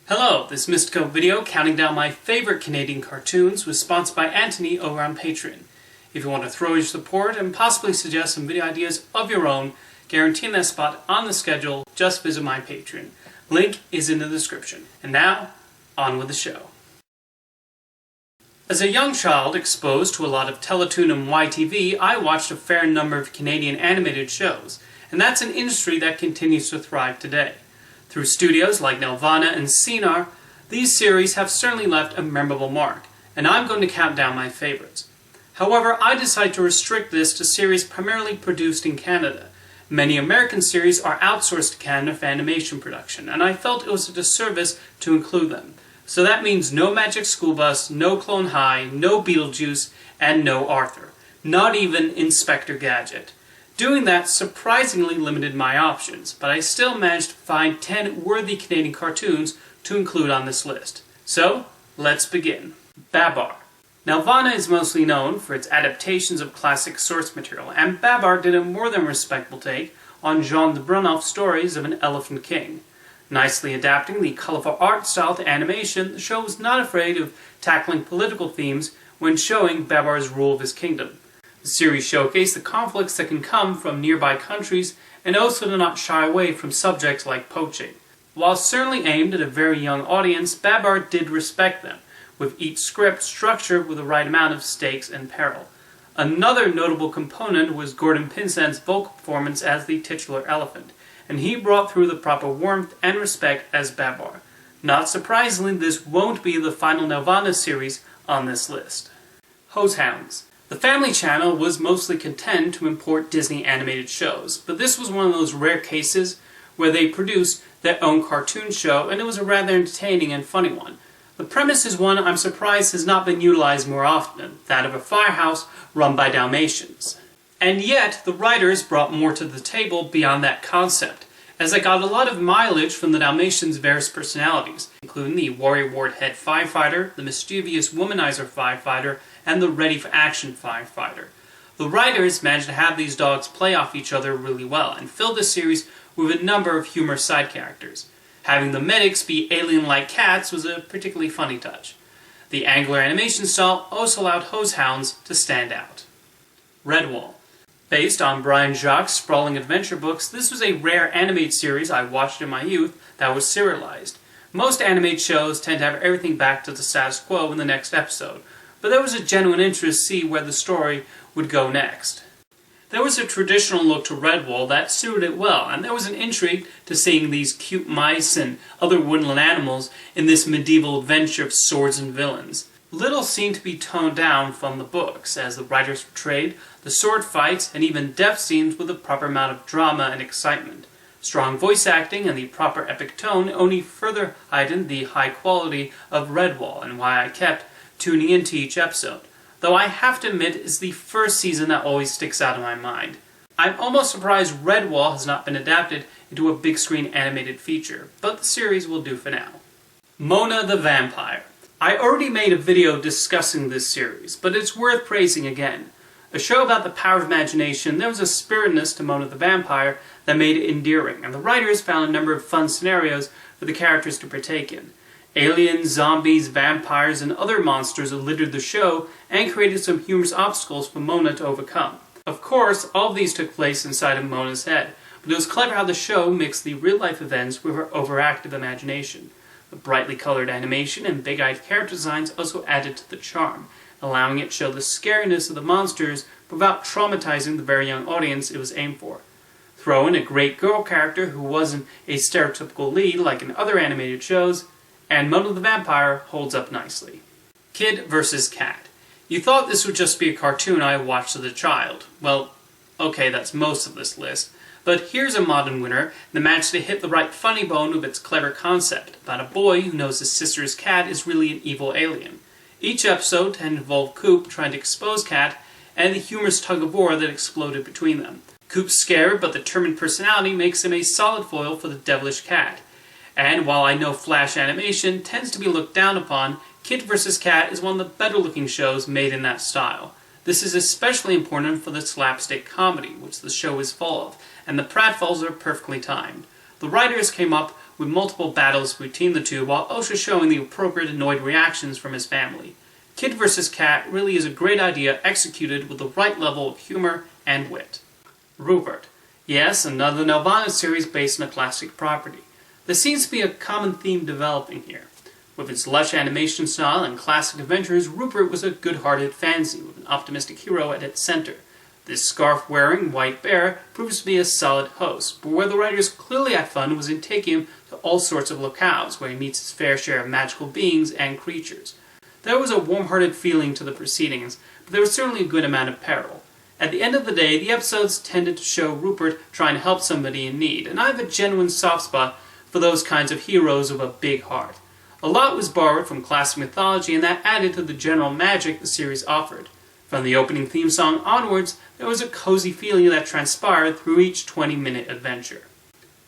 Hello, this Mystico video counting down my favorite Canadian cartoons was sponsored by Anthony over on Patreon. If you want to throw your support and possibly suggest some video ideas of your own, guaranteeing that spot on the schedule, just visit my Patreon. Link is in the description. And now, on with the show. As a young child exposed to a lot of Teletoon and YTV, I watched a fair number of Canadian animated shows, and that's an industry that continues to thrive today. Through studios like Nelvana and Cinar, these series have certainly left a memorable mark, and I'm going to count down my favorites. However, I decided to restrict this to series primarily produced in Canada. Many American series are outsourced to Canada for animation production, and I felt it was a disservice to include them. So that means no Magic School Bus, no Clone High, no Beetlejuice, and no Arthur. Not even Inspector Gadget. Doing that surprisingly limited my options, but I still managed to find 10 worthy Canadian cartoons to include on this list. So, let's begin. Babar. Nelvana is mostly known for its adaptations of classic source material, and Babar did a more than respectable take on Jean de Brunhoff's stories of an Elephant King. Nicely adapting the colorful art style to animation, the show was not afraid of tackling political themes when showing Babar's rule of his kingdom. The series showcased the conflicts that can come from nearby countries and also did not shy away from subjects like poaching. While certainly aimed at a very young audience, Babar did respect them, with each script structured with the right amount of stakes and peril. Another notable component was Gordon Pinsent's vocal performance as the titular elephant, and he brought through the proper warmth and respect as Babar. Not surprisingly, this won't be the final Nelvana series on this list. Hounds. The Family Channel was mostly content to import Disney animated shows, but this was one of those rare cases where they produced their own cartoon show, and it was a rather entertaining and funny one. The premise is one I'm surprised has not been utilized more often, that of a firehouse run by Dalmatians. And yet, the writers brought more to the table beyond that concept, as I got a lot of mileage from the Dalmatians' various personalities, including the Warrior Ward head firefighter, the mischievous womanizer firefighter, and the ready-for-action firefighter. The writers managed to have these dogs play off each other really well, and filled the series with a number of humorous side characters. Having the medics be alien-like cats was a particularly funny touch. The angular animation style also allowed Hounds to stand out. Redwall. Based on Brian Jacques' sprawling adventure books, this was a rare animated series I watched in my youth that was serialized. Most animated shows tend to have everything back to the status quo in the next episode, but there was a genuine interest to see where the story would go next. There was a traditional look to Redwall that suited it well, and there was an intrigue to seeing these cute mice and other woodland animals in this medieval adventure of swords and villains. Little seemed to be toned down from the books, as the writers portrayed the sword fights and even death scenes with a proper amount of drama and excitement. Strong voice acting and the proper epic tone only further heightened the high quality of Redwall, and why I kept tuning into each episode, though I have to admit it's the first season that always sticks out in my mind. I'm almost surprised Redwall has not been adapted into a big screen animated feature, but the series will do for now. Mona the Vampire. I already made a video discussing this series, but it's worth praising again. A show about the power of imagination, there was a spiritedness to Mona the Vampire that made it endearing, and the writers found a number of fun scenarios for the characters to partake in. Aliens, zombies, vampires, and other monsters littered the show and created some humorous obstacles for Mona to overcome. Of course, all of these took place inside of Mona's head, but it was clever how the show mixed the real-life events with her overactive imagination. The brightly colored animation and big-eyed character designs also added to the charm, allowing it to show the scariness of the monsters without traumatizing the very young audience it was aimed for. Throw in a great girl character who wasn't a stereotypical lead like in other animated shows, and Mona the Vampire holds up nicely. Kid vs. Cat. You thought this would just be a cartoon I watched as a child. Well, okay, that's most of this list. But here's a modern winner that managed to hit the right funny bone with its clever concept, about a boy who knows his sister's cat is really an evil alien. Each episode tended to involve Coop trying to expose Cat, and the humorous tug-of-war that exploded between them. Coop's scared but determined personality makes him a solid foil for the devilish Cat. And while I know Flash animation tends to be looked down upon, Kid vs. Cat is one of the better looking shows made in that style. This is especially important for the slapstick comedy, which the show is full of, and the pratfalls are perfectly timed. The writers came up with multiple battles between the two while also showing the appropriate annoyed reactions from his family. Kid vs. Cat really is a great idea executed with the right level of humor and wit. Rubert Yes, another Nelvana series based on a classic property. There seems to be a common theme developing here. With its lush animation style and classic adventures, Rubert was a good-hearted fantasy with an optimistic hero at its center. This scarf-wearing white bear proves to be a solid host, but where the writers clearly had fun was in taking him to all sorts of locales, where he meets his fair share of magical beings and creatures. There was a warm-hearted feeling to the proceedings, but there was certainly a good amount of peril. At the end of the day, the episodes tended to show Rubert trying to help somebody in need, and I have a genuine soft spot for those kinds of heroes with a big heart. A lot was borrowed from classic mythology, and that added to the general magic the series offered. From the opening theme song onwards, there was a cozy feeling that transpired through each 20-minute adventure.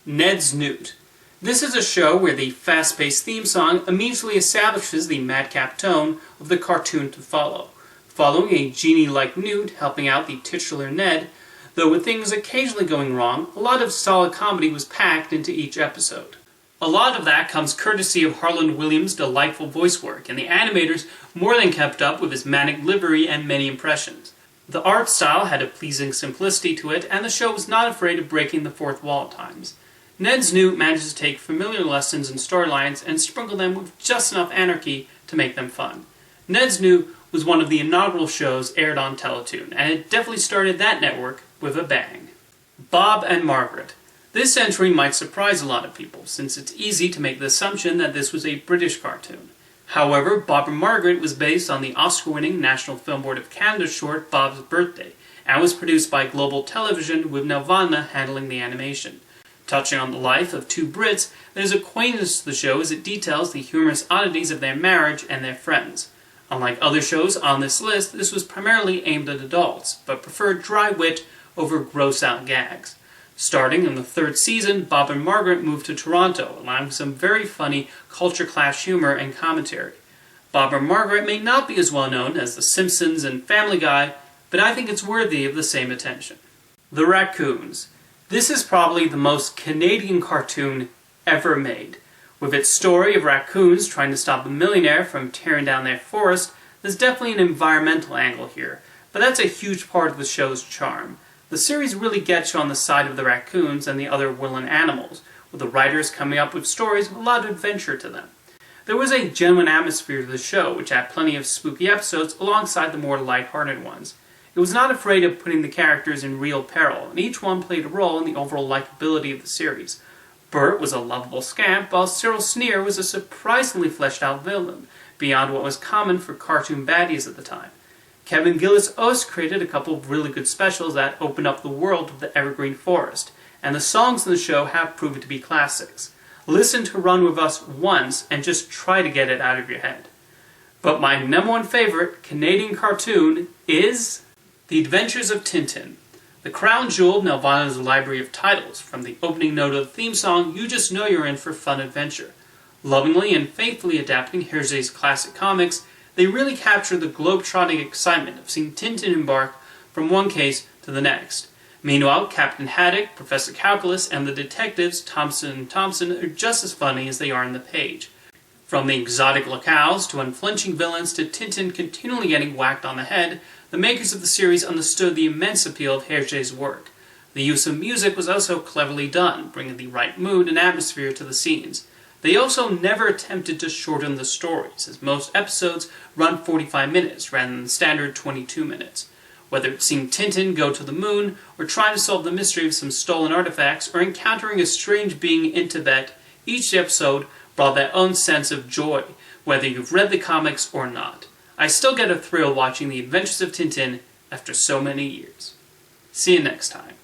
Neds Newt. This is a show where the fast-paced theme song immediately establishes the madcap tone of the cartoon to follow. Following a genie-like Newt helping out the titular Ned, though with things occasionally going wrong, a lot of solid comedy was packed into each episode. A lot of that comes courtesy of Harland Williams' delightful voice work, and the animators more than kept up with his manic livery and many impressions. The art style had a pleasing simplicity to it, and the show was not afraid of breaking the fourth wall at times. Neds Newt manages to take familiar lessons and storylines and sprinkle them with just enough anarchy to make them fun. Neds Newt was one of the inaugural shows aired on Teletoon, and it definitely started that network with a bang. Bob and Margaret. This entry might surprise a lot of people, since it's easy to make the assumption that this was a British cartoon. However, Bob and Margaret was based on the Oscar-winning National Film Board of Canada short Bob's Birthday, and was produced by Global Television with Nelvana handling the animation. Touching on the life of two Brits, there's a quaintness to the show as it details the humorous oddities of their marriage and their friends. Unlike other shows on this list, this was primarily aimed at adults, but preferred dry wit over gross-out gags. Starting in the third season, Bob and Margaret moved to Toronto, allowing some very funny culture clash humor and commentary. Bob and Margaret may not be as well known as The Simpsons and Family Guy, but I think it's worthy of the same attention. The Raccoons. This is probably the most Canadian cartoon ever made. With its story of raccoons trying to stop a millionaire from tearing down their forest, there's definitely an environmental angle here, but that's a huge part of the show's charm. The series really gets you on the side of the raccoons and the other woodland animals, with the writers coming up with stories with a lot of adventure to them. There was a genuine atmosphere to the show, which had plenty of spooky episodes alongside the more light-hearted ones. It was not afraid of putting the characters in real peril, and each one played a role in the overall likability of the series. Bert was a lovable scamp, while Cyril Cinar was a surprisingly fleshed-out villain, beyond what was common for cartoon baddies at the time. Kevin Gillis also created a couple of really good specials that opened up the world of the evergreen forest, and the songs in the show have proven to be classics. Listen to Run With Us once and just try to get it out of your head. But my number one favorite Canadian cartoon is The Adventures of Tintin. The crown jewel of Nelvana's library of titles. From the opening note of the theme song, you just know you're in for fun adventure. Lovingly and faithfully adapting Hergé's classic comics, they really capture the globe-trotting excitement of seeing Tintin embark from one case to the next. Meanwhile, Captain Haddock, Professor Calculus, and the detectives Thompson and Thompson are just as funny as they are on the page. From the exotic locales to unflinching villains to Tintin continually getting whacked on the head, the makers of the series understood the immense appeal of Hergé's work. The use of music was also cleverly done, bringing the right mood and atmosphere to the scenes. They also never attempted to shorten the stories, as most episodes run 45 minutes rather than the standard 22 minutes. Whether it's seeing Tintin go to the moon, or trying to solve the mystery of some stolen artifacts, or encountering a strange being in Tibet, each episode brought their own sense of joy, whether you've read the comics or not. I still get a thrill watching The Adventures of Tintin after so many years. See you next time.